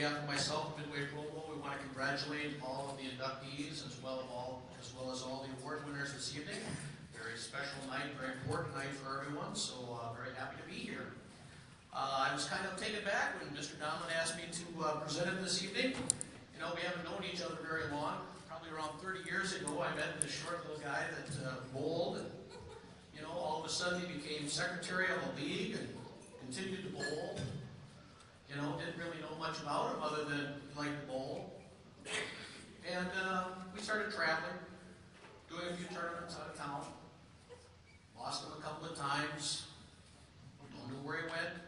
behalf of myself and Midway Pro Bowl, we want to congratulate all of the inductees as well as all the award winners this evening. Very special night, very important night for everyone, so very happy to be here. I was kind of taken back when Mr. Donlin asked me to present it this evening. You know, we haven't known each other very long. Probably around 30 years ago, I met this short little guy that bowled, and you know, all of a sudden he became secretary of a league and continued to bowl. You know, didn't really know much about him other than he liked to bowl. And we started traveling, doing a few tournaments out of town. Lost him a couple of times. Don't know where he went.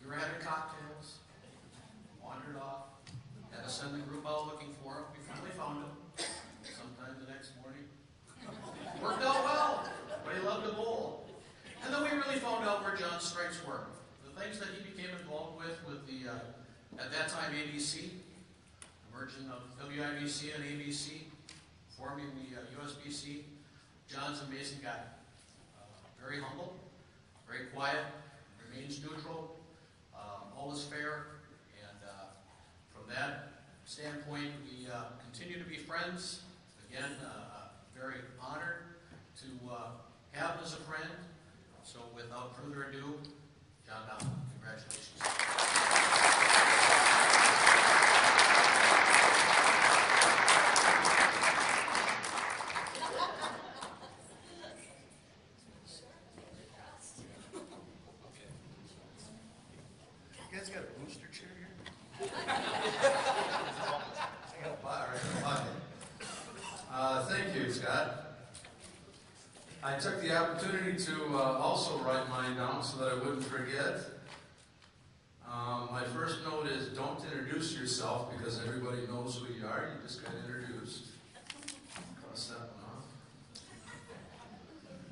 We were having cocktails. Wandered off. Had to send the group out looking for him. We finally found him. Sometime the next morning. Worked out well, but he loved to bowl. And then we really found out where John's strengths were. The things that he became involved with the, at that time, ABC, merging of WIBC and ABC, forming the USBC. John's an amazing guy. Very humble, very quiet, remains neutral, always fair, and from that standpoint, we continue to be friends. Again, very honored to have him as a friend. So without further ado, John Donlin, congratulations. You guys got a booster chair here? Thank you, Scott. I took the opportunity to also write mine down so that I wouldn't forget. My first note is don't introduce yourself because everybody knows who you are. You just got introduced. Cross that one off.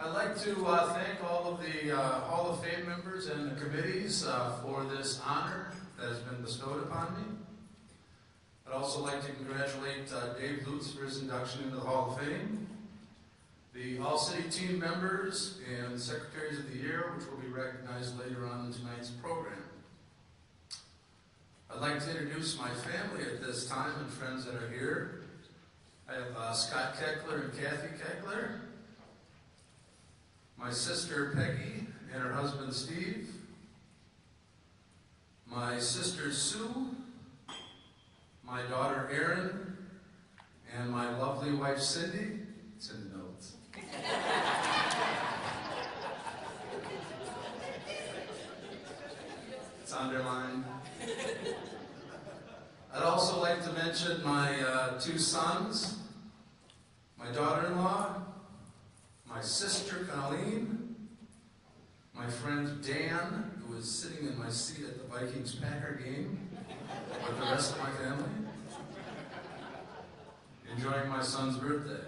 I'd like to thank all of the Hall of Fame members and the committees for this honor that has been bestowed upon me. I'd also like to congratulate Dave Lutz for his induction into the Hall of Fame, the All-City team members and Secretaries of the Year, which will be recognized later on in tonight's program. I'd like to introduce my family at this time and friends that are here. I have Scott Keckler and Kathy Keckler, my sister Peggy and her husband Steve, my sister Sue, my daughter Erin, and my lovely wife Cindy. It's in the notes. It's underlined. I'd also like to mention my two sons, my daughter-in-law, my sister Colleen, my friend Dan, who is sitting in my seat at the Vikings-Packer game with the rest of my family, enjoying my son's birthday.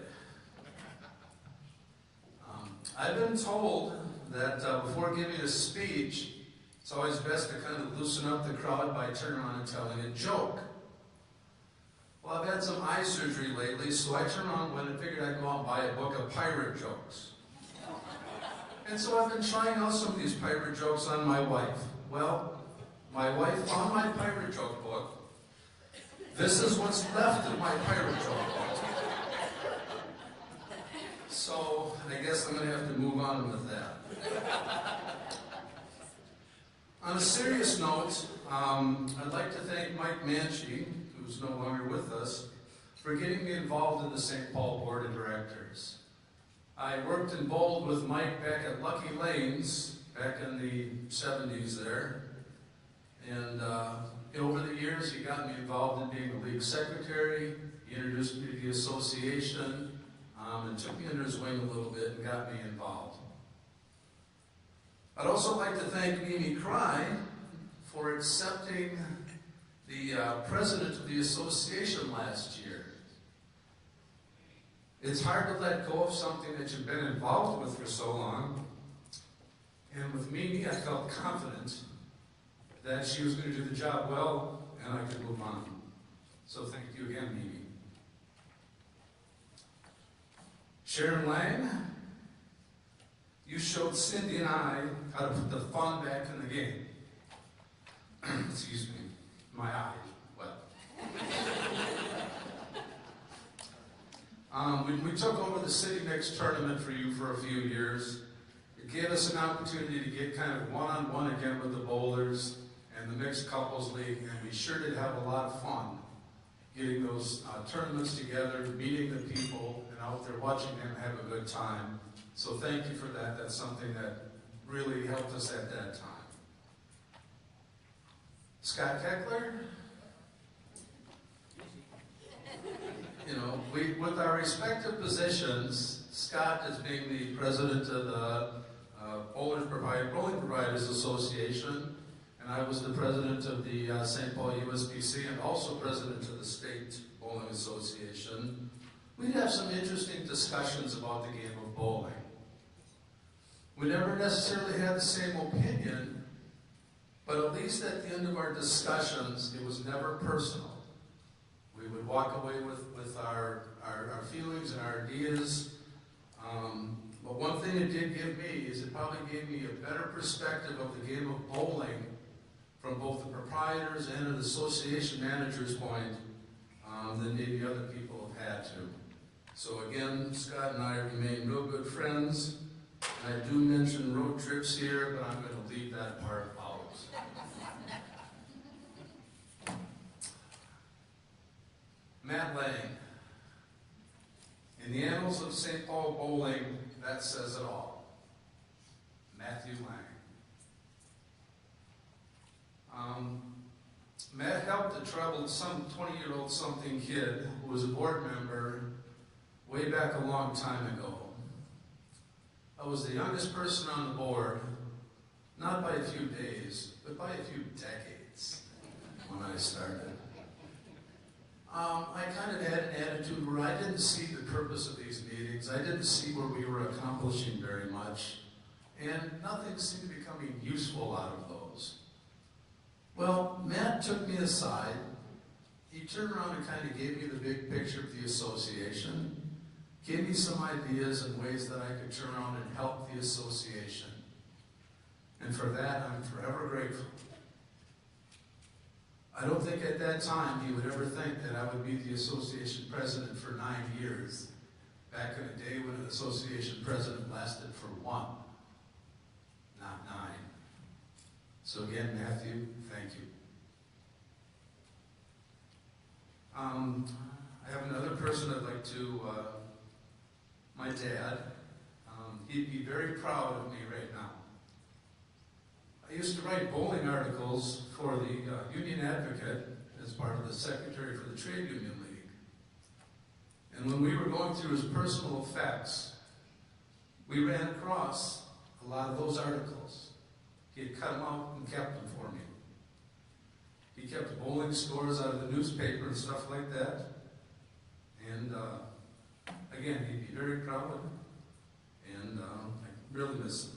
I've been told that before giving a speech, it's always best to kind of loosen up the crowd by turning around and telling a joke. Well, I've had some eye surgery lately, so I turned around and figured I'd go out and buy a book of pirate jokes. And so I've been trying out some of these pirate jokes on my wife. Well, my wife found my pirate joke book. This is what's left of my pirate joke book. So I guess I'm going to have to move on with that. On a serious note, I'd like to thank Mike Manchie, who's no longer with us, for getting me involved in the St. Paul Board of Directors. I worked and bowled with Mike back at Lucky Lanes, back in the 70s there. And over the years, he got me involved in being the league secretary. He introduced me to the association and took me under his wing a little bit and got me involved. I'd also like to thank Mimi Cry for accepting the president of the association last year. It's hard to let go of something that you've been involved with for so long. And with Mimi, I felt confident that she was going to do the job well and I could move on. So thank you again, Mimi. Sharon Lang, you showed Cindy and I how to put the fun back in the game. Excuse me. My eye, well. We took over the City Mix tournament for you for a few years. It gave us an opportunity to get kind of one-on-one again with the bowlers and the Mixed Couples League, and we sure did have a lot of fun getting those tournaments together, meeting the people, and out there watching them have a good time. So thank you for that. That's something that really helped us at that time. Scott Keckler? You know, with our respective positions, Scott as being the president of the Bowling Providers Association, and I was the president of the St. Paul USBC and also president of the State Bowling Association. We'd have some interesting discussions about the game of bowling. We never necessarily had the same opinion, but at least at the end of our discussions, it was never personal. We would walk away with our feelings and our ideas. But one thing it did give me is it probably gave me a better perspective of the game of bowling from both the proprietors and an association manager's point than maybe other people have had to. So again, Scott and I remain real good friends. And I do mention road trips here, but I'm going to leave that part out. Matt Lang. In the annals of St. Paul bowling, that says it all. Matthew Lang. Matt helped a troubled some 20-year-old something kid who was a board member way back a long time ago. I was the youngest person on the board, not by a few days, but by a few decades when I started. I kind of had an attitude where I didn't see the purpose of these meetings. I didn't see where we were accomplishing very much, and nothing seemed to be becoming useful out of those. Well, Matt took me aside. He turned around and kind of gave me the big picture of the association, gave me some ideas and ways that I could turn around and help the association. And for that, I'm forever grateful. I don't think at that time he would ever think that I would be the association president for 9 years, back in a day when an association president lasted for 1, not 9. So again, Matthew, thank you. I have another person I'd like to, my dad. He'd be very proud of me right now. I used to write bowling articles for the Union Advocate as part of the secretary for the Trade Union League. And when we were going through his personal effects, we ran across a lot of those articles. He had cut them out and kept them for me. He kept bowling scores out of the newspaper and stuff like that. And again, he'd be very proud of it. And I really miss him.